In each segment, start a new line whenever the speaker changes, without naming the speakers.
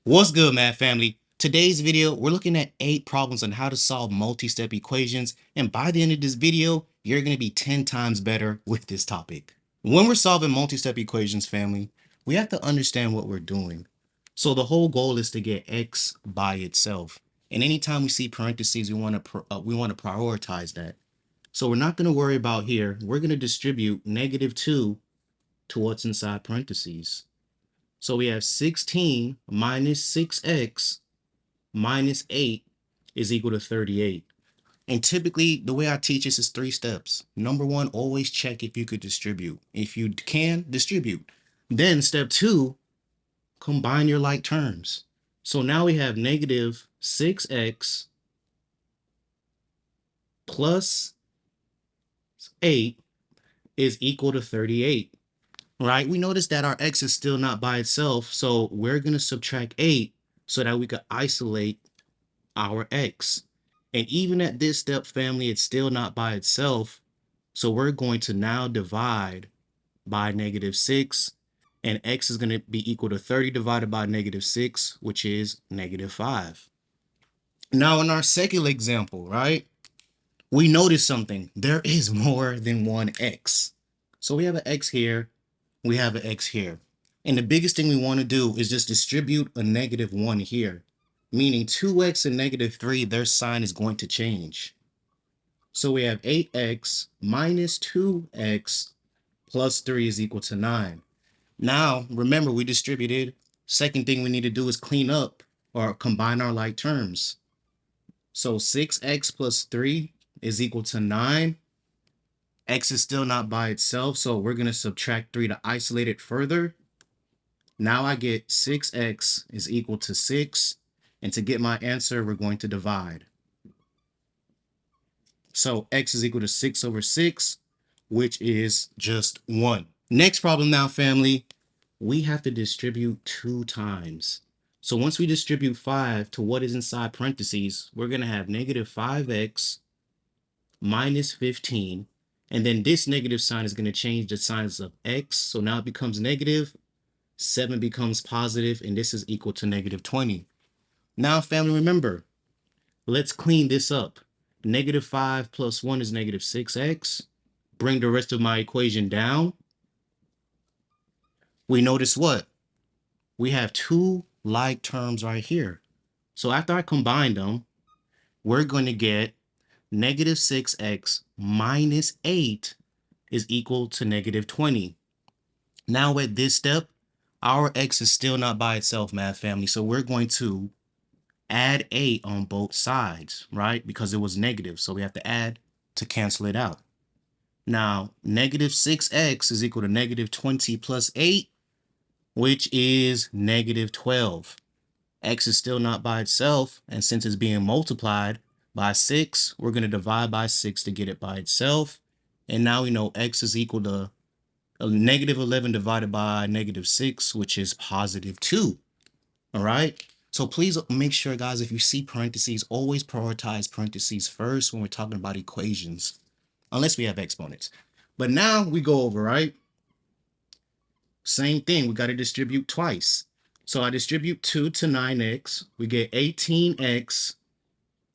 What's good, math family? Today's video, we're looking at 8 problems on how to solve multi-step equations, and by the end of this video, you're going to be 10 times better with this topic. When we're solving multi-step equations, family, we have to understand what we're doing. So the whole goal is to get x by itself. And anytime we see parentheses, we want to prioritize that. So we're not going to worry about here. We're going to distribute -2 to what's inside parentheses. So we have 16 minus 6x minus 8 is equal to 38. And typically, the way I teach this is 3 steps. Number 1, always check if you could distribute. If you can, distribute. Then step 2, combine your like terms. So now we have negative 6x plus 8 is equal to 38. Right? We notice that our x is still not by itself, so we're going to subtract 8 so that we could isolate our x. And even at this step, family, it's still not by itself. So we're going to now divide by -6, and x is going to be equal to 30 divided by -6, which is -5. Now, in our second example, right, we notice something. There is more than one x. So we have an x here, we have an x here. And the biggest thing we want to do is just distribute a -1 here, meaning 2x and -3, their sign is going to change. So we have 8x minus 2x plus 3 is equal to 9. Now, remember, we distributed. Second thing we need to do is clean up or combine our like terms. So 6x plus 3 is equal to 9. X is still not by itself, so we're going to subtract 3 to isolate it further. Now I get 6x is equal to 6. And to get my answer, we're going to divide. So x is equal to 6 over 6, which is just 1. Next problem now, family. We have to distribute 2 times. So once we distribute 5 to what is inside parentheses, we're going to have -5x minus 15. And then this negative sign is going to change the signs of x. So now it becomes negative. 7 becomes positive, and this is equal to -20. Now, family, remember, let's clean this up. -5 plus 1 is -6x. Bring the rest of my equation down. We notice what? We have 2 like terms right here. So after I combine them, we're going to get -6x minus 8 is equal to -20. Now at this step, our x is still not by itself, math family. So we're going to add 8 on both sides, right? Because it was negative. So we have to add to cancel it out. Now, -6x is equal to -20 plus 8, which is -12. X is still not by itself, and since it's being multiplied by 6, we're going to divide by 6 to get it by itself. And now we know x is equal to -11 divided by -6, which is +2. All right? So please make sure, guys, if you see parentheses, always prioritize parentheses first when we're talking about equations, unless we have exponents. But now we go over, right? Same thing, we got to distribute twice. So I distribute 2 to 9x. We get 18x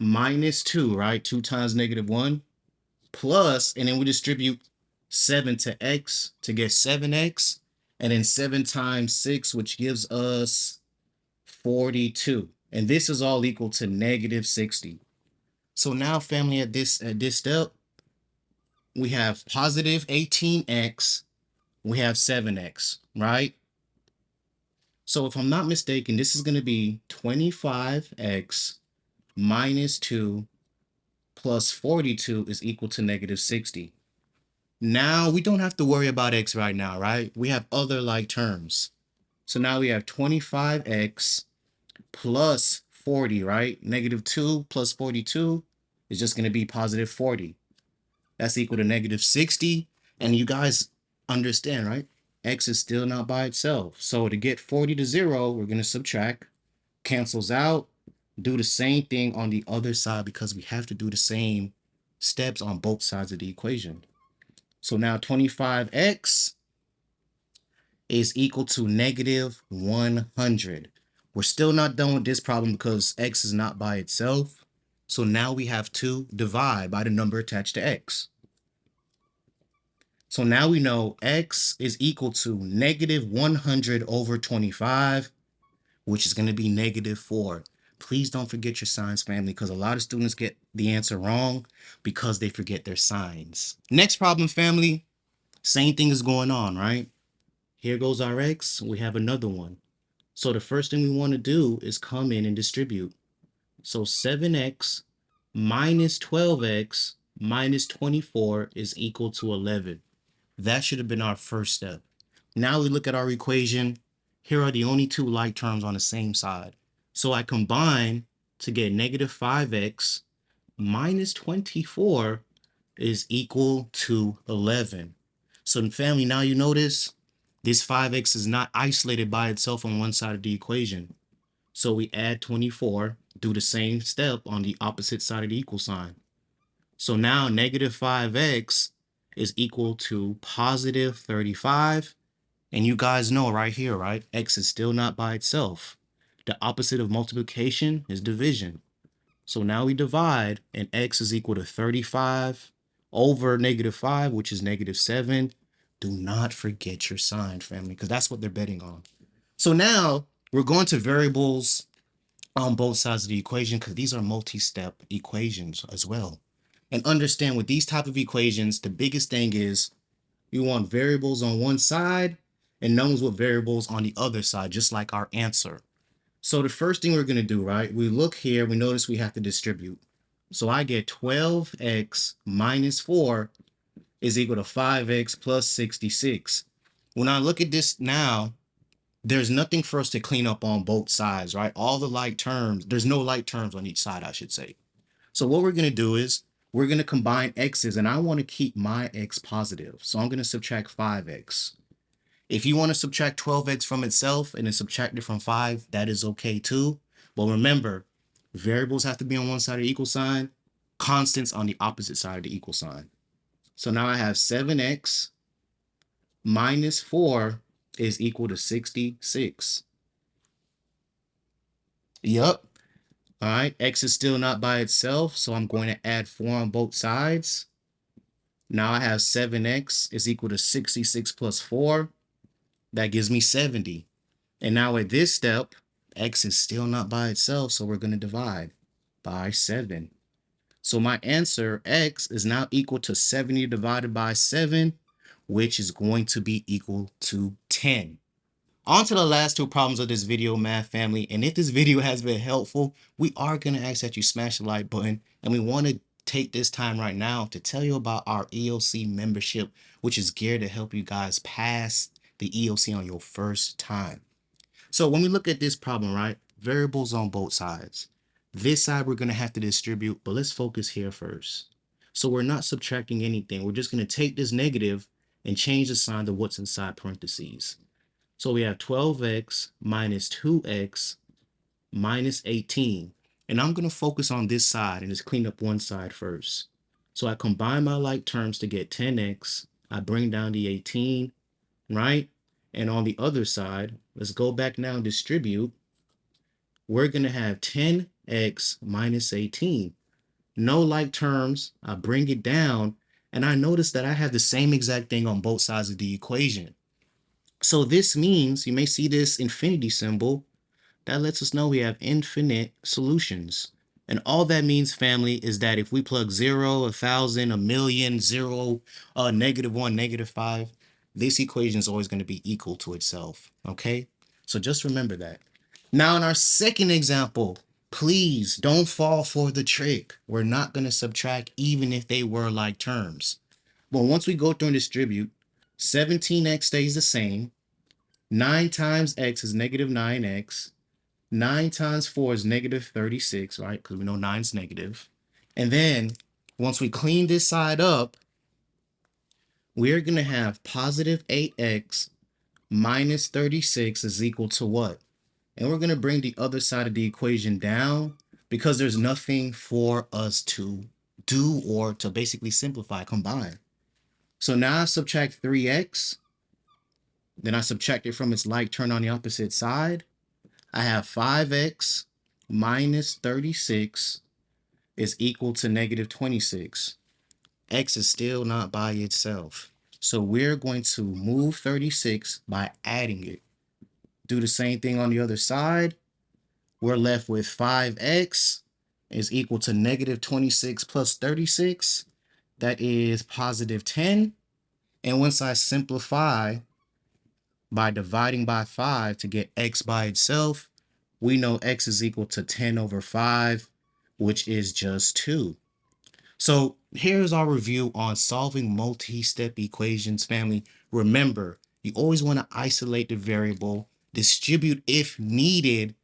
minus 2, right? 2 times -1 plus, and then we distribute 7 to x to get 7x, and then 7 times 6, which gives us 42. And this is all equal to -60. So now, family, at this step, we have positive 18x, we have 7x, right? So if I'm not mistaken, this is going to be 25x minus 2 plus 42 is equal to -60. Now we don't have to worry about x right now, right? We have other like terms. So now we have 25x plus 40, right? -2 plus 42 is just going to be +40. That's equal to -60. And you guys understand, right? X is still not by itself. So to get 40 to 0, we're going to subtract, cancels out, do the same thing on the other side because we have to do the same steps on both sides of the equation. So now 25x is equal to -100. We're still not done with this problem because x is not by itself. So now we have to divide by the number attached to x. So now we know x is equal to negative 100 over 25, which is going to be negative 4. Please don't forget your signs, family, because a lot of students get the answer wrong because they forget their signs. Next problem, family. Same thing is going on, right? Here goes our x. We have another one. So the first thing we want to do is come in and distribute. So 7x minus 12x minus 24 is equal to 11. That should have been our first step. Now we look at our equation. Here are the only two like terms on the same side. So I combine to get negative 5x minus 24 is equal to 11. So family, now you notice this 5x is not isolated by itself on one side of the equation. So we add 24, do the same step on the opposite side of the equal sign. So now negative 5x is equal to positive 35. And you guys know right here, right? X is still not by itself. The opposite of multiplication is division. So now we divide, and x is equal to 35 over negative 5, which is negative 7. Do not forget your sign, family, because that's what they're betting on. So now we're going to variables on both sides of the equation because these are multi-step equations as well. And understand with these type of equations, the biggest thing is you want variables on one side and numbers with variables on the other side, just like our answer. So the first thing we're going to do, right, we look here, we notice we have to distribute. So I get 12x minus 4 is equal to 5x plus 66. When I look at this now, there's nothing for us to clean up on both sides, right? All the like terms, there's no like terms on each side, I should say. So what we're going to do is we're going to combine x's, and I want to keep my x positive. So I'm going to subtract 5x. If you want to subtract 12x from itself and then subtract it from 5, that is okay too. But remember, variables have to be on one side of the equal sign, constants on the opposite side of the equal sign. So now I have 7x minus 4 is equal to 66. Yup. All right, x is still not by itself, so I'm going to add 4 on both sides. Now I have 7x is equal to 66 plus 4. That gives me 70. And now at this step, x is still not by itself, so we're going to divide by 7. So my answer, x, is now equal to 70 divided by 7, which is going to be equal to 10. On to the last two problems of this video, math family. And if this video has been helpful, we are going to ask that you smash the like button. And we want to take this time right now to tell you about our EOC membership, which is geared to help you guys pass the EOC on your first time. So when we look at this problem, right, variables on both sides. This side we're going to have to distribute, but let's focus here first. So we're not subtracting anything. We're just going to take this negative and change the sign to what's inside parentheses. So we have 12x minus 2x minus 18. And I'm going to focus on this side and just clean up one side first. So I combine my like terms to get 10x. I bring down the 18, right? And on the other side, let's go back now and distribute. We're going to have 10x minus 18. No like terms. I bring it down, and I notice that I have the same exact thing on both sides of the equation. So this means you may see this infinity symbol. That lets us know we have infinite solutions. And all that means, family, is that if we plug 0, 1,000, a million, 0, -1, -5, this equation is always going to be equal to itself. Okay? So just remember that. Now, in our second example, please don't fall for the trick. We're not going to subtract even if they were like terms. But once we go through and distribute, 17x stays the same. 9 times x is negative 9x. 9 times 4 is negative 36, right? Because we know 9 is negative. And then once we clean this side up, we're going to have positive 8x minus 36 is equal to what? And we're going to bring the other side of the equation down because there's nothing for us to do or to basically simplify, combine. So now I subtract 3x. Then I subtract it from its like term on the opposite side. I have 5x minus 36 is equal to negative 26. X is still not by itself. So we're going to move 36 by adding it. Do the same thing on the other side. We're left with 5x is equal to negative 26 plus 36. That is positive 10. And once I simplify by dividing by 5 to get x by itself, we know x is equal to 10 over 5, which is just 2. So here's our review on solving multi-step equations, family. Remember, you always want to isolate the variable, distribute if needed,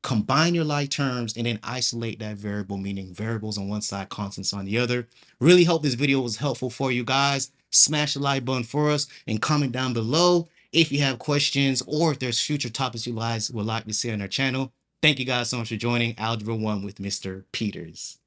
combine your like terms, and then isolate that variable, meaning variables on one side, constants on the other. Really hope this video was helpful for you guys. Smash the like button for us and comment down below if you have questions or if there's future topics you guys would like to see on our channel. Thank you guys so much for joining Algebra 1 with Mr. Peters.